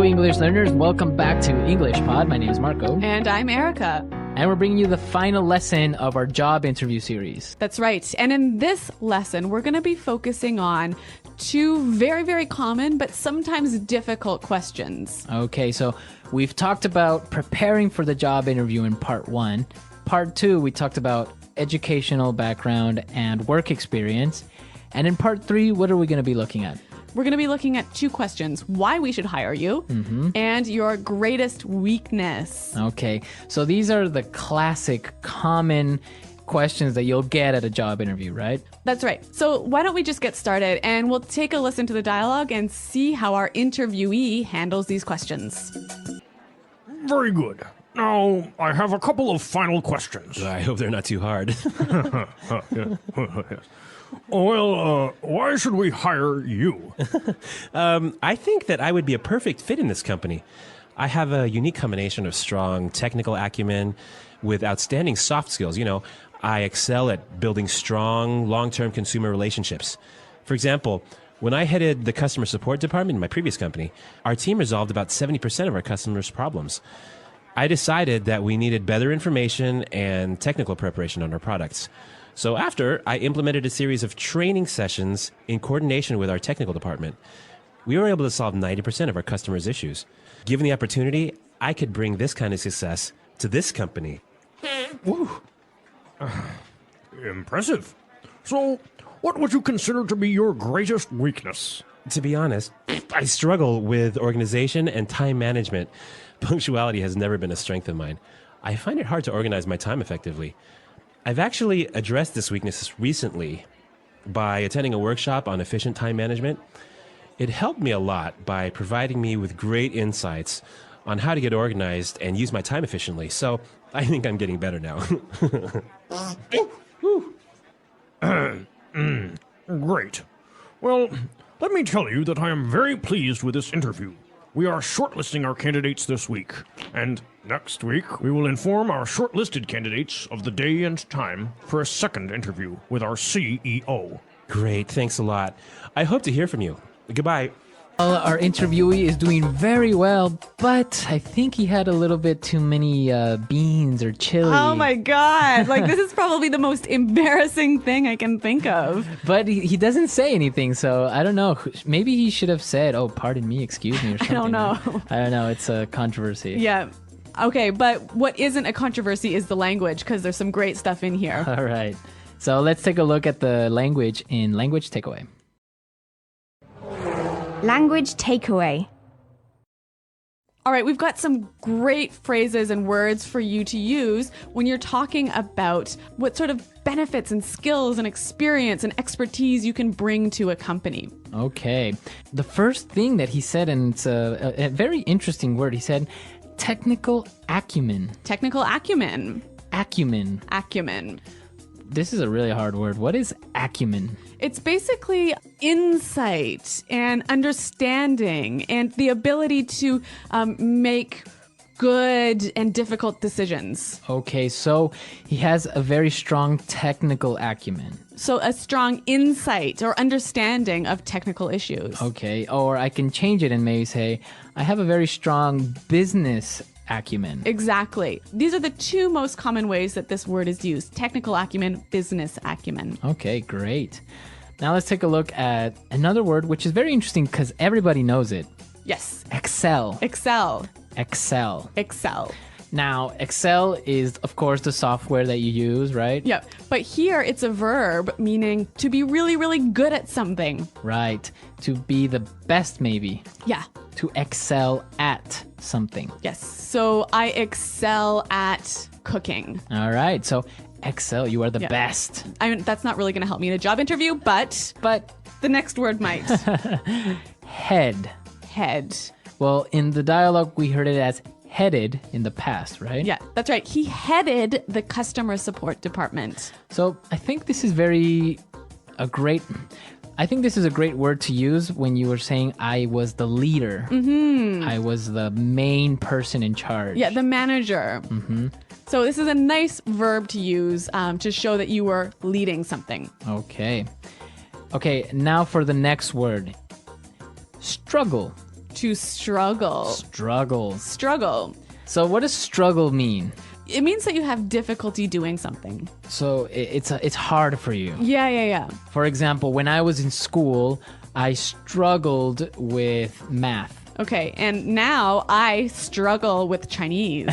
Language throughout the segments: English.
Hello, English learners. Welcome back to English Pod. My name is Marco. And I'm Erica. And we're bringing you the final lesson of our job interview series. That's right. And in this lesson, we're going to be focusing on two very, very common but sometimes difficult questions. Okay, so we've talked about preparing for the job interview in part 1. Part 2, we talked about educational background and work experience. And in part 3, what are we going to be looking at? We're going to be looking at two questions: why we should hire you, and your greatest weakness. Okay, so these are the classic, common questions that you'll get at a job interview, right? That's right. So why don't we just get started, and we'll take a listen to the dialogue and see how our interviewee handles these questions. Very good. Now, I have a couple of final questions. I hope they're not too hard. Well, why should we hire you? I think that I would be a perfect fit in this company. I have a unique combination of strong technical acumen with outstanding soft skills. You know, I excel at building strong, long-term consumer relationships. For example, when I headed the customer support department in my previous company, our team resolved about 70% of our customers' problems. I decided that we needed better information and technical preparation on our products. So after, I implemented a series of training sessions in coordination with our technical department. We were able to solve 90% of our customers' issues. Given the opportunity, I could bring this kind of success to this company. Woo. Impressive. So, what would you consider to be your greatest weakness? To be honest, I struggle with organization and time management. Punctuality has never been a strength of mine. I find it hard to organize my time effectively. I've actually addressed this weakness recently by attending a workshop on efficient time management. It helped me a lot by providing me with great insights on how to get organized and use my time efficiently. So I think I'm getting better now. Great. Well, let me tell you that I am very pleased with this interview. We are shortlisting our candidates this week, and next week we will inform our shortlisted candidates of the day and time for a second interview with our CEO. Great, thanks a lot. I hope to hear from you. Goodbye. Well, our interviewee is doing very well, but I think he had a little bit too many beans or chili. Oh my God. Like, this is probably the most embarrassing thing I can think of. But he doesn't say anything, so I don't know. Maybe he should have said, "Oh, pardon me, excuse me," or something. I don't know. I don't know. It's a controversy. Yeah. Okay, but what isn't a controversy is the language, because there's some great stuff in here. All right. So let's take a look at the language in Language Takeaway. Language takeaway. All right, we've got some great phrases and words for you to use when you're talking about what sort of benefits and skills and experience and expertise you can bring to a company. Okay. The first thing that he said, and it's a very interesting word, he said technical acumen. Technical acumen. Acumen. Acumen. This is a really hard word. What is acumen? It's basically insight and understanding and the ability to make good and difficult decisions. Okay, so he has a very strong technical acumen. So a strong insight or understanding of technical issues. Okay, or I can change it and maybe say, I have a very strong business acumen. Exactly. These are the two most common ways that this word is used: technical acumen, business acumen. Okay, great. Now let's take a look at another word, which is very interesting because everybody knows it. Yes. Excel. Excel. Excel. Excel. Now, Excel is, of course, the software that you use, right? Yeah. But here it's a verb meaning to be really, really good at something. Right. To be the best, maybe. Yeah. To excel at something. Yes. So I excel at cooking. All right. So excel, you are the best. I mean, that's not really going to help me in a job interview, but the next word might. Head. Head. Well, in the dialogue, we heard it as headed in the past, right? Yeah, that's right. He headed the customer support department. So I think this is a great word to use when you were saying I was the leader. Mm-hmm. I was the main person in charge. Yeah, the manager. Mm-hmm. So this is a nice verb to use to show that you were leading something. Okay. Okay, now for the next word. Struggle. To struggle. Struggle. So what does struggle mean? It means that you have difficulty doing something. So it's hard for you. Yeah. For example, when I was in school, I struggled with math. Okay, and now I struggle with Chinese.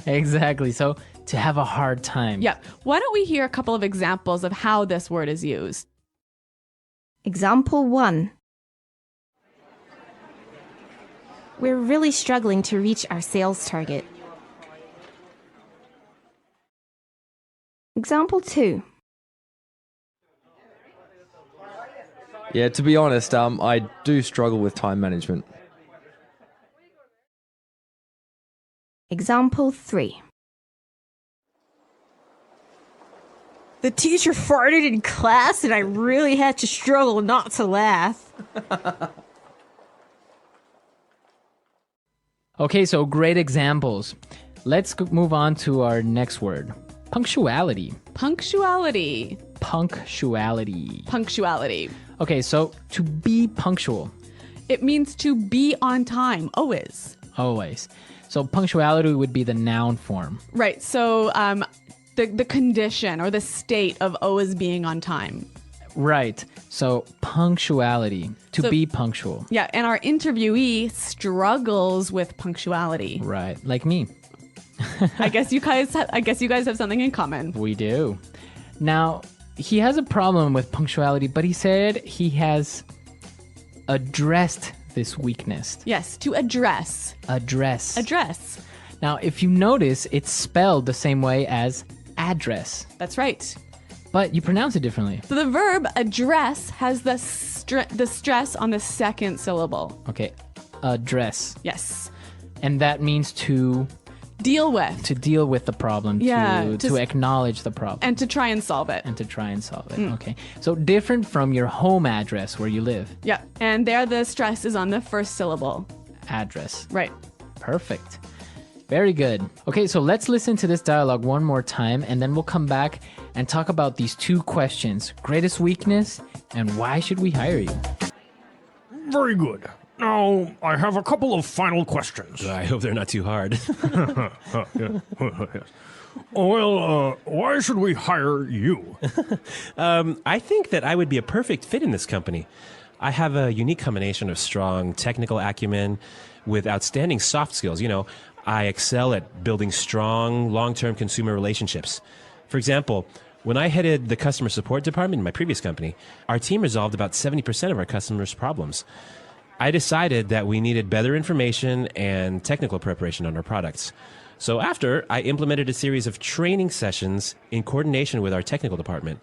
Exactly. So to have a hard time. Yeah. Why don't we hear a couple of examples of how this word is used? Example 1. We're really struggling to reach our sales target. Example 2. Yeah, to be honest, I do struggle with time management. Example 3. The teacher farted in class and I really had to struggle not to laugh. Okay, so great examples. Let's move on to our next word. Punctuality. Punctuality. Okay, so to be punctual. It means to be on time, always. So punctuality would be the noun form. Right, so the condition or the state of always being on time. Right, so punctuality, to be punctual. Yeah, and our interviewee struggles with punctuality. Right, like me. I guess you guys have something in common. We do. Now, he has a problem with punctuality, but he said he has addressed this weakness. Yes, to address. Address. Now, if you notice, it's spelled the same way as address, That's right. but you pronounce it differently. So the verb address has the stress on the second syllable. Okay, address. Yes. And that means to Deal with. deal with the problem, Yeah, to acknowledge the problem. And to try and solve it. And to try and solve it. Okay. So different from your home address where you live. Yeah. And there the stress is on the first syllable. Address. Right. Perfect. Very good. Okay, so let's listen to this dialogue one more time, and then we'll come back and talk about these two questions: greatest weakness and why should we hire you? Very good. Now, I have a couple of final questions. I hope they're not too hard. Well, why should we hire you? I think that I would be a perfect fit in this company. I have a unique combination of strong technical acumen with outstanding soft skills. I excel at building strong, long-term consumer relationships. For example, when I headed the customer support department in my previous company, our team resolved about 70% of our customers' problems. I decided that we needed better information and technical preparation on our products. So after, I implemented a series of training sessions in coordination with our technical department.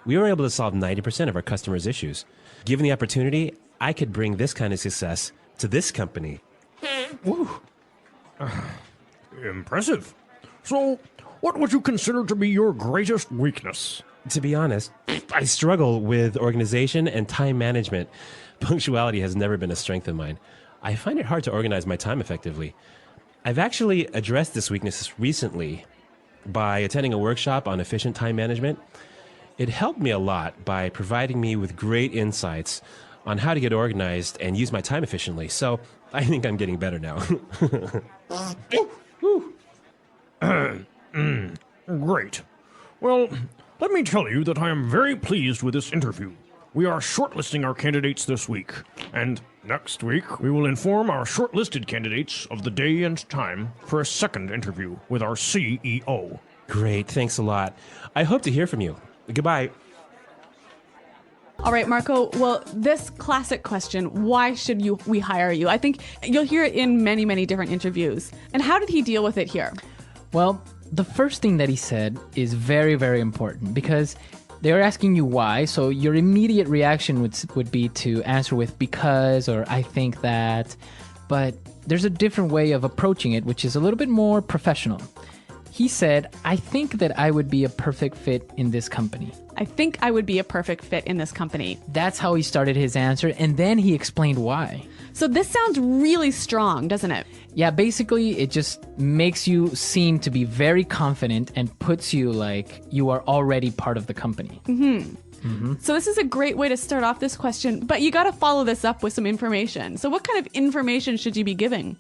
We were able to solve 90% of our customers' issues. Given the opportunity, I could bring this kind of success to this company. Woo. Impressive. So, what would you consider to be your greatest weakness? To be honest, I struggle with organization and time management. Punctuality has never been a strength of mine. I find it hard to organize my time effectively. I've actually addressed this weakness recently by attending a workshop on efficient time management. It helped me a lot by providing me with great insights on how to get organized and use my time efficiently. So I think I'm getting better now. Great. Well, let me tell you that I am very pleased with this interview. We are shortlisting our candidates this week, and next week we will inform our shortlisted candidates of the day and time for a second interview with our CEO. Great, thanks a lot. I hope to hear from you. Goodbye. All right, Marco. Well, this classic question, why should we hire you? I think you'll hear it in many, many different interviews. And how did he deal with it here? Well, the first thing that he said is very, very important because they were asking you why, so your immediate reaction would be to answer with because or I think that, but there's a different way of approaching it, which is a little bit more professional. He said, I think that I would be a perfect fit in this company. I think I would be a perfect fit in this company. That's how he started his answer, and then he explained why. So this sounds really strong, doesn't it? Yeah, basically, it just makes you seem to be very confident and puts you like you are already part of the company. So this is a great way to start off this question, but you got to follow this up with some information. So what kind of information should you be giving?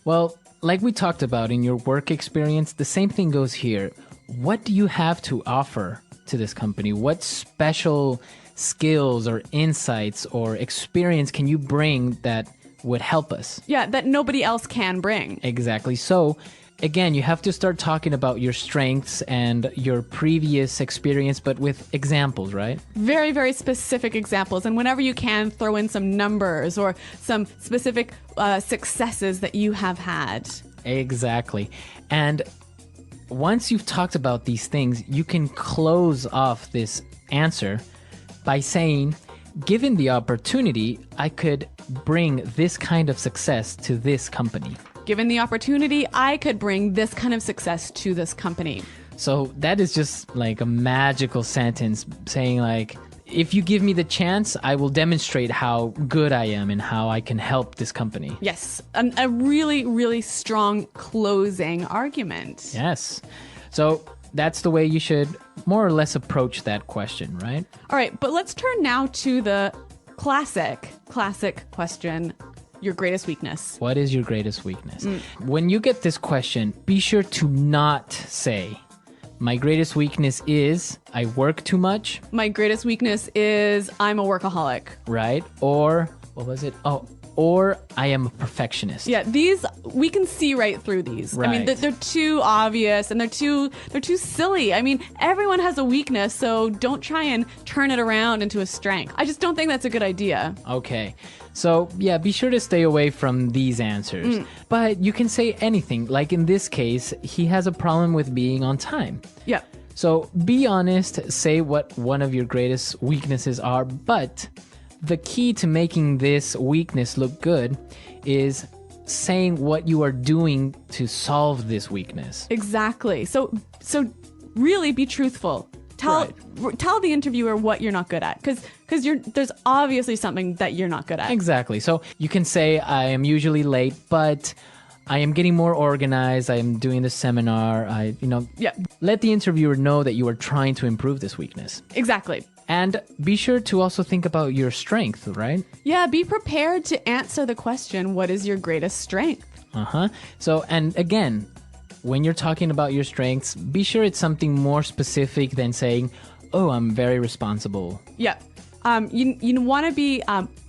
Well, like we talked about in your work experience, the same thing goes here. What do you have to offer to this company? What special skills or insights or experience can you bring that would help us? Yeah, that nobody else can bring. Exactly. So, again, you have to start talking about your strengths and your previous experience, but with examples, right? Very, very specific examples. And whenever you can, throw in some numbers or some specific successes that you have had. Exactly. And once you've talked about these things, you can close off this answer by saying, given the opportunity, I could bring this kind of success to this company. Given the opportunity, I could bring this kind of success to this company. So that is just like a magical sentence saying like, if you give me the chance, I will demonstrate how good I am and how I can help this company. Yes, a really, really strong closing argument. Yes. So that's the way you should more or less approach that question, right? All right, but let's turn now to the classic question, your greatest weakness. What is your greatest weakness? When you get this question, be sure to not say, my greatest weakness is I work too much, My greatest weakness is I'm a workaholic. right? Or, what was it? Oh, or I am a perfectionist. Yeah, these we can see right through these. I mean, Right. they're too obvious and they're too silly. I mean, everyone has a weakness, so don't try and turn it around into a strength. I just don't think that's a good idea. Okay. So, yeah, be sure to stay away from these answers. But you can say anything. Like in this case, he has a problem with being on time. Yeah. So be honest, say what one of your greatest weaknesses are, but the key to making this weakness look good is saying what you are doing to solve this weakness. Exactly. So really be truthful. Tell the interviewer what you're not good at, because there's obviously something that you're not good at. Exactly. So you can say, I am usually late, but I am getting more organized. I am doing the seminar. Yeah. Let the interviewer know that you are trying to improve this weakness. Exactly. And be sure to also think about your strength, right? Yeah, be prepared to answer the question, what is your greatest strength? So, and again, when you're talking about your strengths, be sure it's something more specific than saying, oh, I'm very responsible. Yeah. You want to be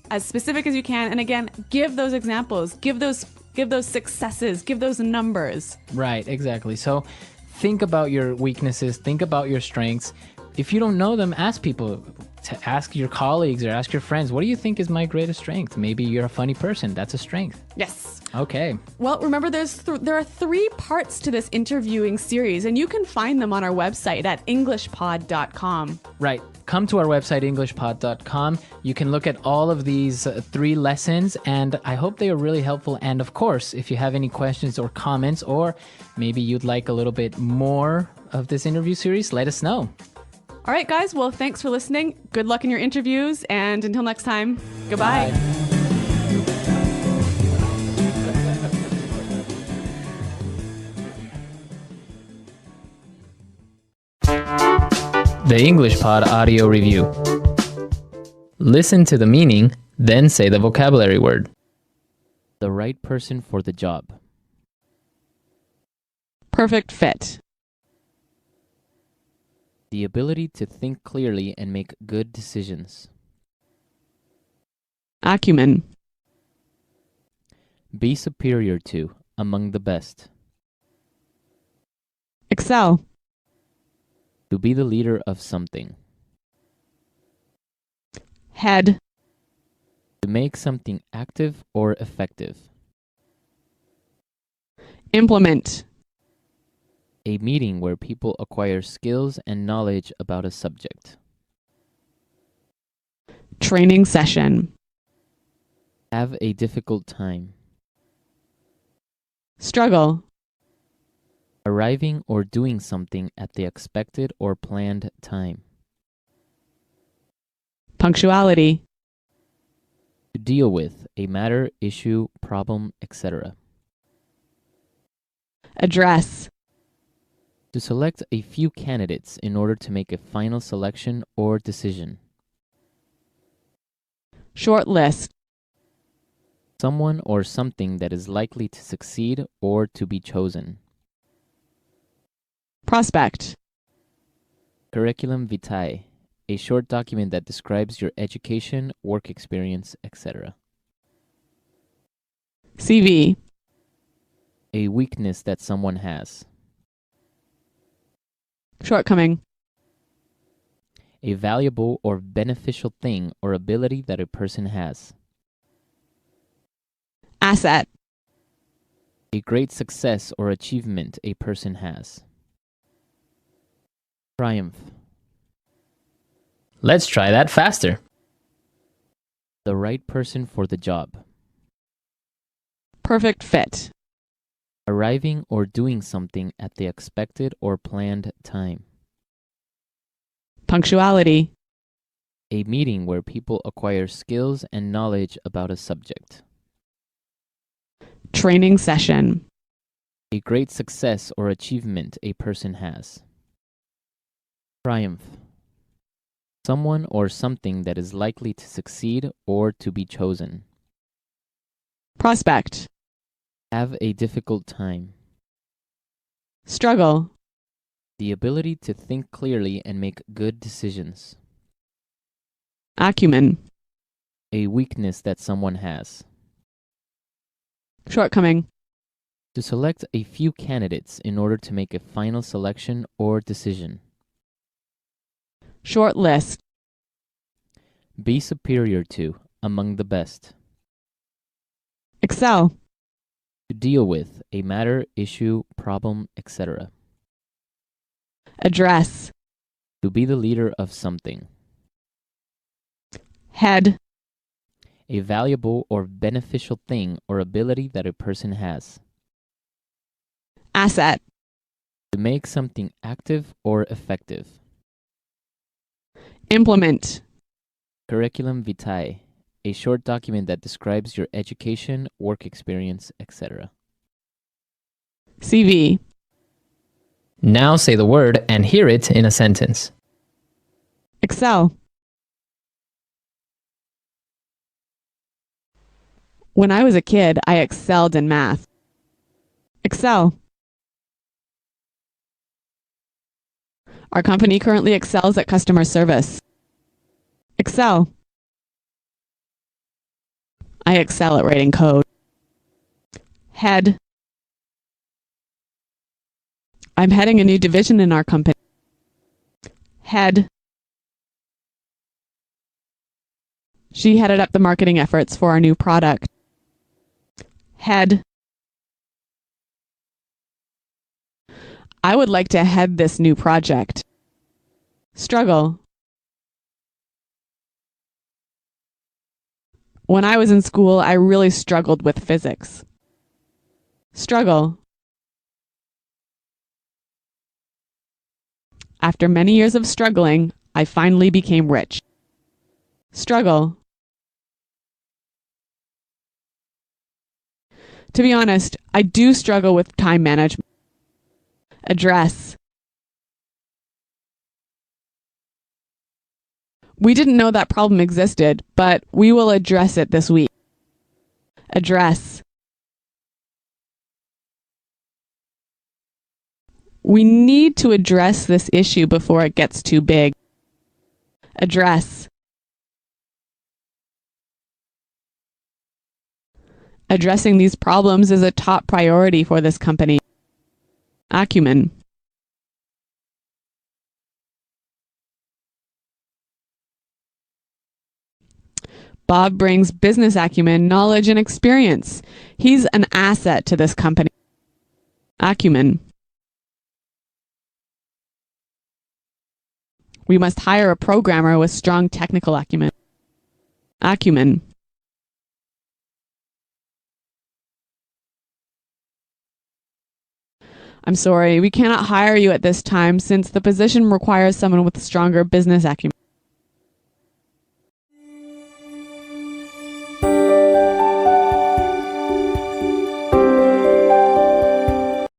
as specific as you can, and again, give those examples, give those successes, give those numbers. Right, exactly. So think about your weaknesses, think about your strengths. If you don't know them, ask people, to ask your colleagues or ask your friends, what do you think is my greatest strength? Maybe you're a funny person. That's a strength. Yes. Okay. Well, remember, there are 3 parts to this interviewing series, and you can find them on our website at englishpod.com. Right. Come to our website, englishpod.com. You can look at all of these 3 lessons, and I hope they are really helpful. And of course, if you have any questions or comments, or maybe you'd like a little bit more of this interview series, let us know. All right, guys. Well, thanks for listening. Good luck in your interviews, and until next time, goodbye. Bye. The English Pod Audio Review. Listen to the meaning, then say the vocabulary word. The right person for the job. Perfect fit. The ability to think clearly and make good decisions. Acumen. Be superior to, among the best. Excel. To be the leader of something. Head. To make something active or effective. Implement. A meeting where people acquire skills and knowledge about a subject. Training session. Have a difficult time. Struggle. Arriving or doing something at the expected or planned time. Punctuality. To deal with a matter, issue, problem, etc. Address. To select a few candidates in order to make a final selection or decision. Short list. Someone or something that is likely to succeed or to be chosen. Prospect. Curriculum vitae, a short document that describes your education, work experience, etc. CV. A weakness that someone has. Shortcoming. A valuable or beneficial thing or ability that a person has. Asset. A great success or achievement a person has. Triumph. Let's try that faster. The right person for the job. Perfect fit. Arriving or doing something at the expected or planned time. Punctuality. A meeting where people acquire skills and knowledge about a subject. Training session. A great success or achievement a person has. Triumph. Someone or something that is likely to succeed or to be chosen. Prospect. Have a difficult time. Struggle. The ability to think clearly and make good decisions. Acumen. A weakness that someone has. Shortcoming. To select a few candidates in order to make a final selection or decision. Short list. Be superior to, among the best. Excel. To deal with, a matter, issue, problem, etc. Address. To be the leader of something. Head. A valuable or beneficial thing or ability that a person has. Asset. To make something active or effective. Implement. Curriculum vitae, a short document that describes your education, work experience, etc. CV. Now say the word and hear it in a sentence. Excel. When I was a kid, I excelled in math. Excel. Our company currently excels at customer service. Excel. I excel at writing code. Head. I'm heading a new division in our company. Head. She headed up the marketing efforts for our new product. Head. I would like to head this new project. Struggle. When I was in school, I really struggled with physics. Struggle. After many years of struggling, I finally became rich. Struggle. To be honest, I do struggle with time management. Address. We didn't know that problem existed, but we will address it this week. Address. We need to address this issue before it gets too big. Address. Addressing these problems is a top priority for this company. Acumen. Bob brings business acumen, knowledge, and experience. He's an asset to this company. Acumen. We must hire a programmer with strong technical acumen. Acumen. I'm sorry, we cannot hire you at this time since the position requires someone with stronger business acumen.